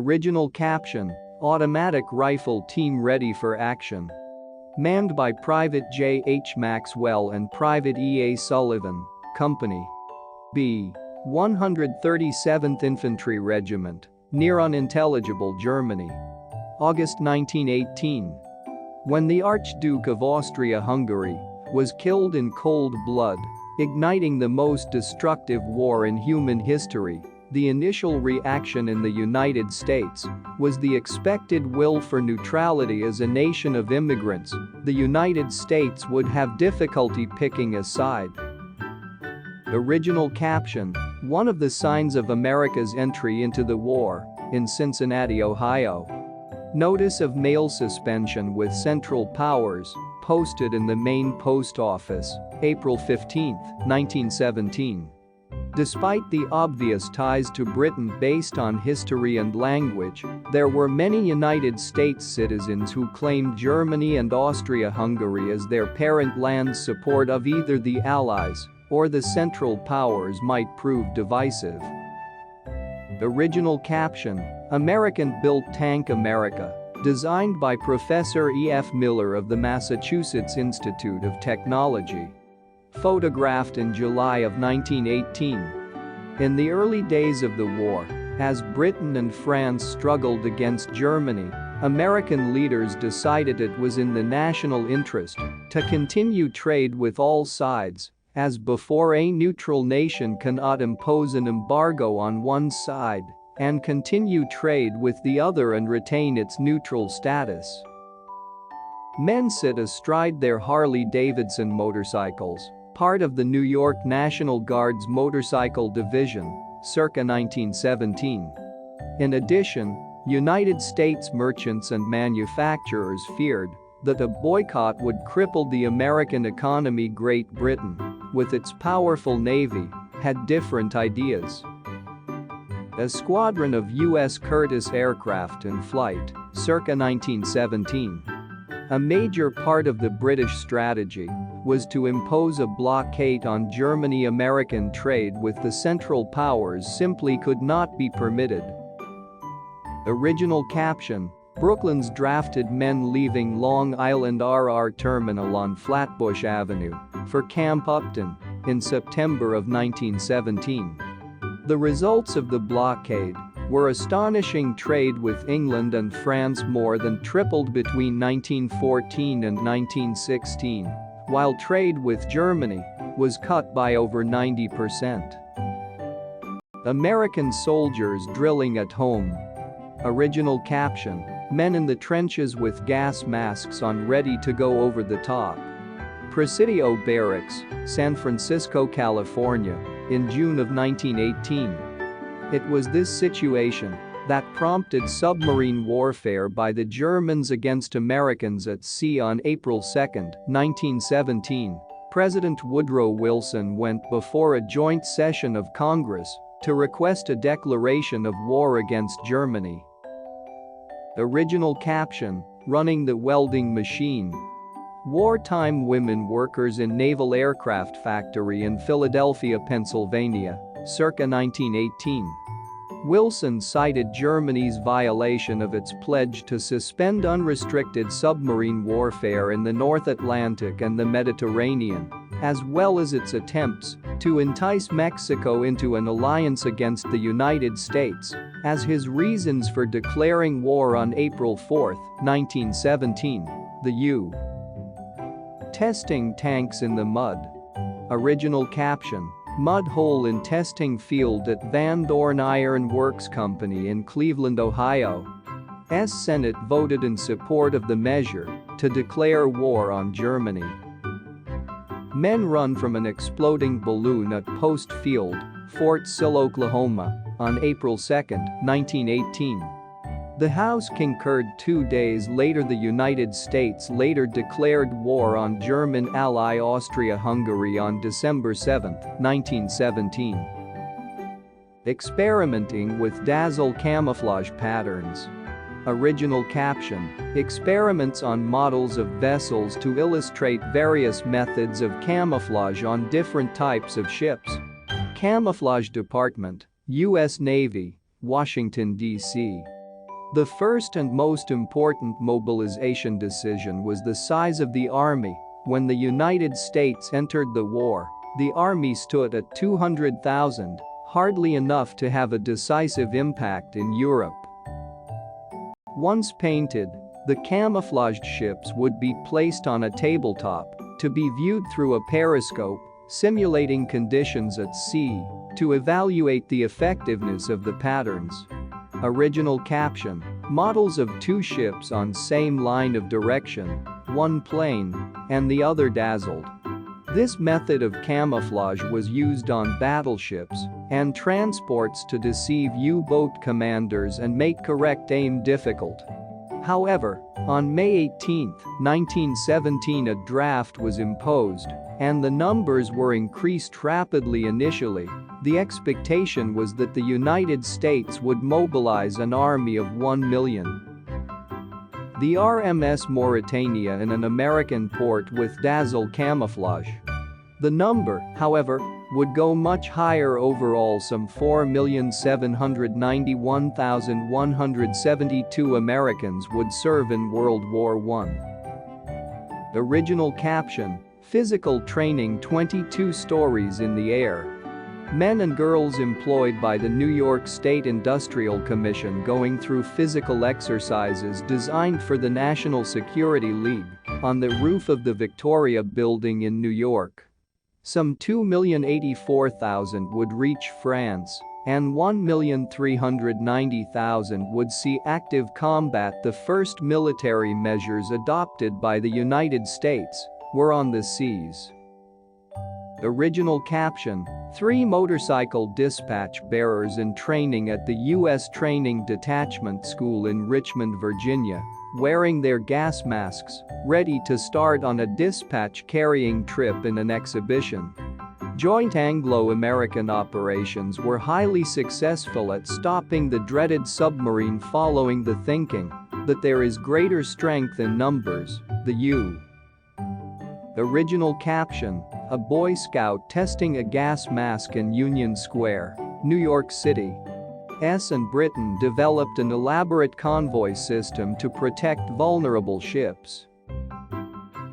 Original caption: Automatic rifle team ready for action. Manned by Private J. H. Maxwell and Private E. A. Sullivan, Company B. 137th Infantry Regiment, near unintelligible Germany. August 1918. When the Archduke of Austria-Hungary was killed in cold blood, igniting the most destructive war in human history, the initial reaction in the United States was the expected will for neutrality. As a nation of immigrants, the United States would have difficulty picking a side. Original caption: One of the signs of America's entry into the war, in Cincinnati, Ohio. Notice of mail suspension with Central Powers, posted in the Maine Post Office, April 15, 1917. Despite the obvious ties to Britain based on history and language, there were many United States citizens who claimed Germany and Austria-Hungary as their parent lands. Support of either the Allies or the Central Powers might prove divisive. Original caption: American-built tank America, designed by Professor E. F. Miller of the Massachusetts Institute of Technology. Photographed in July of 1918. In the early days of the war, as Britain and France struggled against Germany, American leaders decided it was in the national interest to continue trade with all sides, as before a neutral nation cannot impose an embargo on one side and continue trade with the other and retain its neutral status. Men sit astride their Harley-Davidson motorcycles, part of the New York National Guard's Motorcycle Division, circa 1917. In addition, United States merchants and manufacturers feared that a boycott would cripple the American economy. Great Britain, with its powerful navy, had different ideas. A squadron of U.S. Curtiss aircraft in flight, circa 1917. A major part of the British strategy was to impose a blockade on Germany. American trade with the Central Powers simply could not be permitted. Original caption: Brooklyn's drafted men leaving Long Island RR Terminal on Flatbush Avenue for Camp Upton in September of 1917. The results of the blockade were astonishing. Trade with England and France more than tripled between 1914 and 1916, while trade with Germany was cut by over 90%. American soldiers drilling at home. Original caption: Men in the trenches with gas masks on, ready to go over the top. Presidio Barracks, San Francisco, California, in June of 1918. It was this situation that prompted submarine warfare by the Germans against Americans at sea. On April 2, 1917, President Woodrow Wilson went before a joint session of Congress to request a declaration of war against Germany. Original caption: Running the welding machine. Wartime women workers in Naval Aircraft Factory in Philadelphia, Pennsylvania, circa 1918. Wilson cited Germany's violation of its pledge to suspend unrestricted submarine warfare in the North Atlantic and the Mediterranean, as well as its attempts to entice Mexico into an alliance against the United States, as his reasons for declaring war. On April 4, 1917, the U. Testing tanks in the mud. Original caption: Mud hole in testing field at Van Dorn Iron Works Company in Cleveland, Ohio. Senate voted in support of the measure to declare war on Germany. Men run from an exploding balloon at Post Field, Fort Sill, Oklahoma, on April 2, 1918. The House concurred 2 days later. The United States later declared war on German ally Austria-Hungary on December 7, 1917. Experimenting with dazzle camouflage patterns. Original caption: Experiments on models of vessels to illustrate various methods of camouflage on different types of ships. Camouflage Department, U.S. Navy, Washington, D.C. The first and most important mobilization decision was the size of the army. When the United States entered the war, the army stood at 200,000, hardly enough to have a decisive impact in Europe. Once painted, the camouflaged ships would be placed on a tabletop to be viewed through a periscope, simulating conditions at sea to evaluate the effectiveness of the patterns. Original caption: models of two ships on same line of direction, one plain and the other dazzled. This method of camouflage was used on battleships and transports to deceive U-boat commanders and make correct aim difficult. However, on May 18, 1917, a draft was imposed, and the numbers were increased rapidly. Initially, the expectation was that the United States would mobilize an army of 1 million. The RMS Mauritania in an American port with dazzle camouflage. The number, however, would go much higher overall. Some 4,791,172 Americans would serve in World War I. Original caption: physical training, 22 stories in the air. Men and girls employed by the New York State Industrial Commission going through physical exercises designed for the National Security League on the roof of the Victoria Building in New York. Some 2,084,000 would reach France, and 1,390,000 would see active combat. The first military measures adopted by the United States were on the seas. Original caption: 3 motorcycle dispatch bearers in training at the U.S. Training Detachment School in Richmond, Virginia, wearing their gas masks, ready to start on a dispatch carrying trip in an exhibition. Joint Anglo-American operations were highly successful at stopping the dreaded submarine, following the thinking that there is greater strength in numbers. The U. Original caption: a Boy Scout testing a gas mask in Union Square, New York City. US and Britain developed an elaborate convoy system to protect vulnerable ships.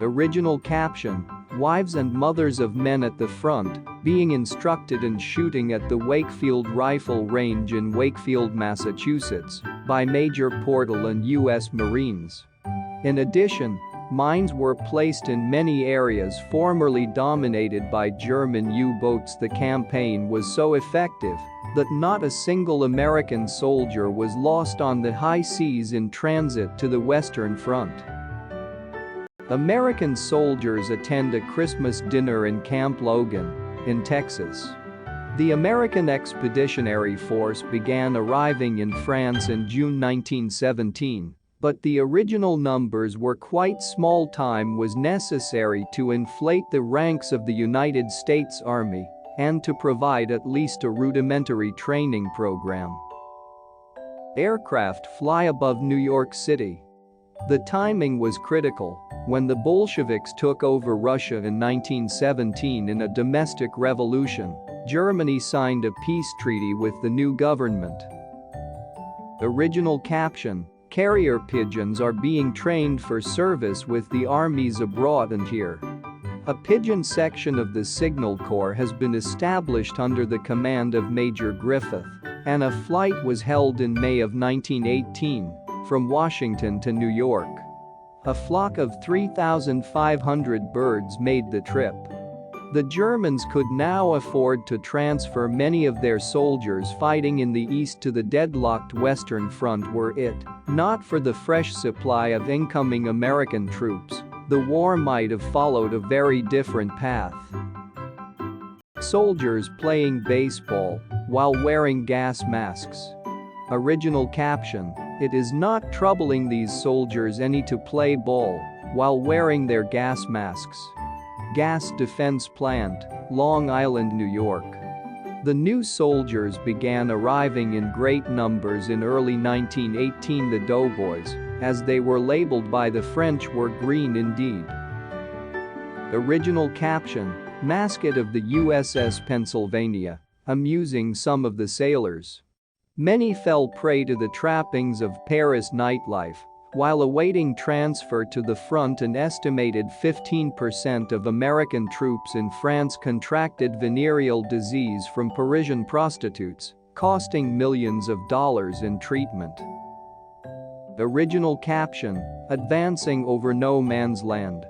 Original caption: wives and mothers of men at the front being instructed in shooting at the Wakefield Rifle Range in Wakefield, Massachusetts, by Major Portal and U.S. Marines. In addition, mines were placed in many areas formerly dominated by German U-boats. The campaign was so effective that not a single American soldier was lost on the high seas in transit to the Western Front. American soldiers attend a Christmas dinner in Camp Logan, in Texas. The American Expeditionary Force began arriving in France in June 1917. But the original numbers were quite small. Time was necessary to inflate the ranks of the United States Army and to provide at least a rudimentary training program. Aircraft fly above New York City. The timing was critical. When the Bolsheviks took over Russia in 1917 in a domestic revolution, Germany signed a peace treaty with the new government. Original caption: carrier pigeons are being trained for service with the armies abroad and here. A pigeon section of the Signal Corps has been established under the command of Major Griffith, and a flight was held in May of 1918 from Washington to New York. A flock of 3,500 birds made the trip. The Germans could now afford to transfer many of their soldiers fighting in the east to the deadlocked Western Front. Were it not for the fresh supply of incoming American troops, the war might have followed a very different path. Soldiers playing baseball while wearing gas masks. Original caption: it is not troubling these soldiers any to play ball while wearing their gas masks. Gas Defense Plant, Long Island, New York. The new soldiers began arriving in great numbers in early 1918. The doughboys, as they were labeled by the French, were green indeed. Original caption: mascot of the USS Pennsylvania, amusing some of the sailors. Many fell prey to the trappings of Paris nightlife. While awaiting transfer to the front, an estimated 15% of American troops in France contracted venereal disease from Parisian prostitutes, costing millions of dollars in treatment. Original caption: advancing over no man's land.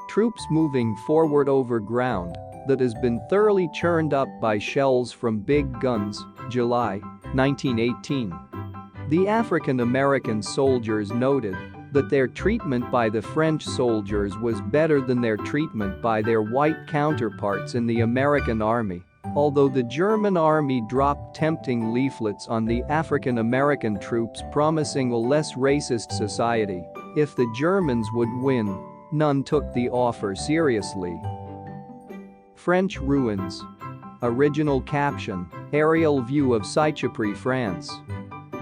Troops moving forward over ground that has been thoroughly churned up by shells from big guns, July 1918. The African American soldiers noted that their treatment by the French soldiers was better than their treatment by their white counterparts in the American army, although the German army dropped tempting leaflets on the African American troops promising a less racist society if the Germans would win. None took the offer seriously. French ruins. Original caption: aerial view of Sicapri, France.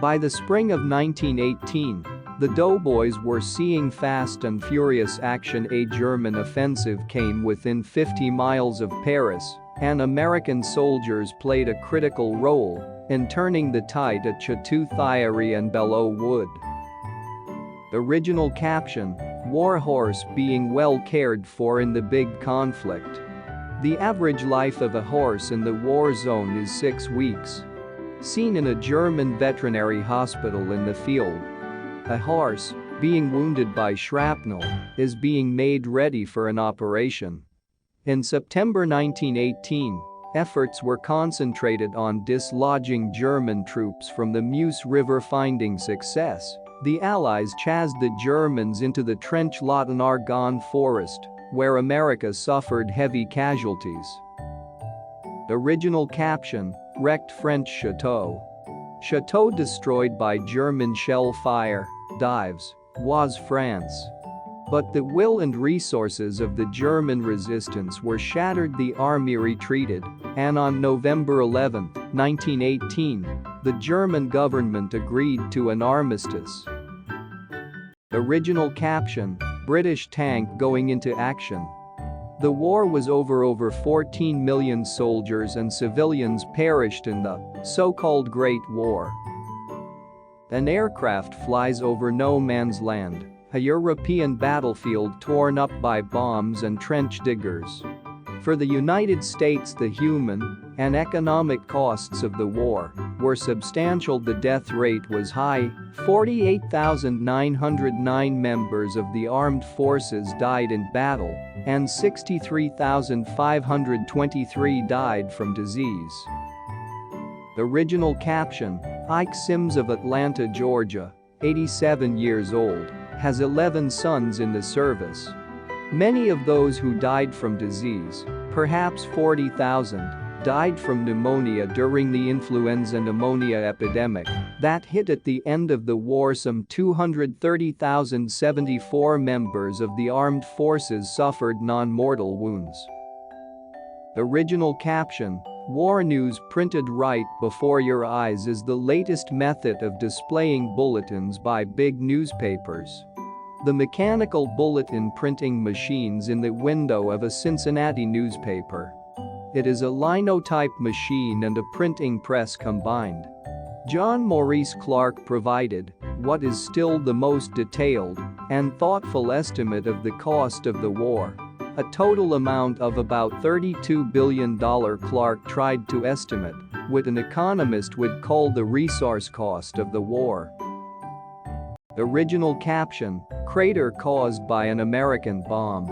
By the spring of 1918, the doughboys were seeing fast and furious action. A German offensive came within 50 miles of Paris, and American soldiers played a critical role in turning the tide at Chateau-Thierry and Belleau Wood. Original caption: war horse being well cared for in the big conflict. The average life of a horse in the war zone is 6 weeks. Seen in a German veterinary hospital in the field. A horse, being wounded by shrapnel, is being made ready for an operation. In September 1918, efforts were concentrated on dislodging German troops from the Meuse River. Finding success, the Allies chased the Germans into the trench lot in Argonne Forest, where America suffered heavy casualties. Original caption: wrecked French chateau. Chateau destroyed by German shell fire, dives, was France. But the will and resources of the German resistance were shattered. The army retreated, and on November 11, 1918, the German government agreed to an armistice. Original caption: British tank going into action. The war was over. Over 14 million soldiers and civilians perished in the so-called Great War. An aircraft flies over no man's land, a European battlefield torn up by bombs and trench diggers. For the United States, the human and economic costs of the war were substantial. The death rate was high. 48,909 members of the armed forces died in battle, and 63,523 died from disease. Original caption: Ike Sims of Atlanta, Georgia, 87 years old, has 11 sons in the service. Many of those who died from disease, perhaps 40,000, died from pneumonia during the influenza-pneumonia epidemic that hit at the end of the war. Some 230,074 members of the armed forces suffered non-mortal wounds. Original caption: war news printed right before your eyes is the latest method of displaying bulletins by big newspapers. The mechanical bulletin printing machines in the window of a Cincinnati newspaper. It is a linotype machine and a printing press combined. John Maurice Clark provided what is still the most detailed and thoughtful estimate of the cost of the war. A total amount of about $32 billion. Clark tried to estimate what an economist would call the resource cost of the war. Original caption: crater caused by an American bomb.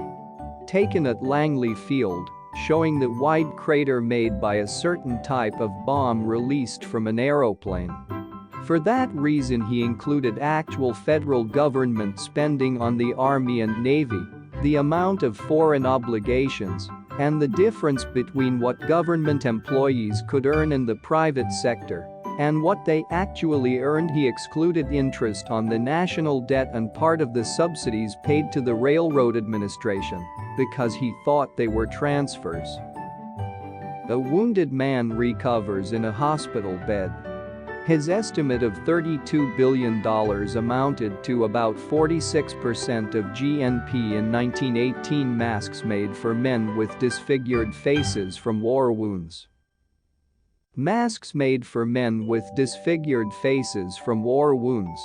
Taken at Langley Field, showing the wide crater made by a certain type of bomb released from an aeroplane. For that reason, he included actual federal government spending on the Army and Navy, the amount of foreign obligations, and the difference between what government employees could earn in the private sector and what they actually earned. He excluded interest on the national debt and part of the subsidies paid to the Railroad Administration because he thought they were transfers. A wounded man recovers in a hospital bed. His estimate of $32 billion amounted to about 46% of GNP in 1918. Masks made for men with disfigured faces from war wounds. Masks made for men with disfigured faces from war wounds.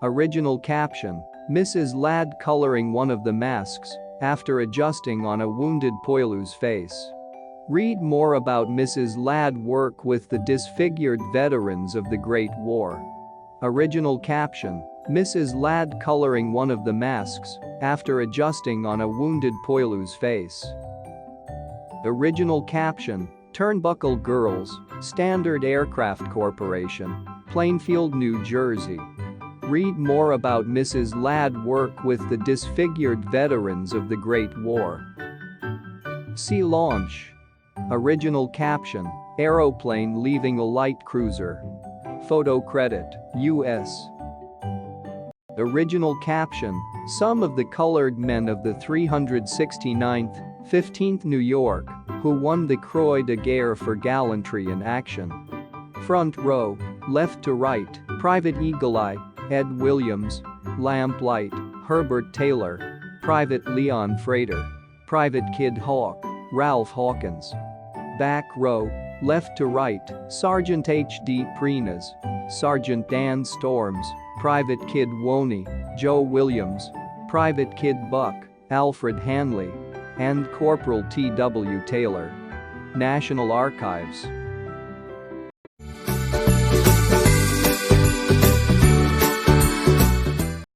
Original caption: Mrs. Ladd coloring one of the masks after adjusting on a wounded Poilu's face. Read more about Mrs. Ladd work with the disfigured veterans of the Great War. Original caption: Mrs. Ladd coloring one of the masks after adjusting on a wounded Poilu's face. Original caption: Turnbuckle Girls, Standard Aircraft Corporation, Plainfield, New Jersey. Read more about Mrs. Ladd work with the disfigured veterans of the Great War. Sea launch. Original caption: Aeroplane leaving a light cruiser. Photo credit, U.S. Original caption: Some of the colored men of the 369th, 15th New York, who won the Croix de Guerre for gallantry in action. Front row, left to right, Private Eagle Eye, Ed Williams, Lamplight, Herbert Taylor, Private Leon Frater, Private Kid Hawk, Ralph Hawkins. Back row, left to right, Sergeant H.D. Preenas, Sergeant Dan Storms, Private Kid Woney, Joe Williams, Private Kid Buck, Alfred Hanley, and Corporal T.W. Taylor. National Archives.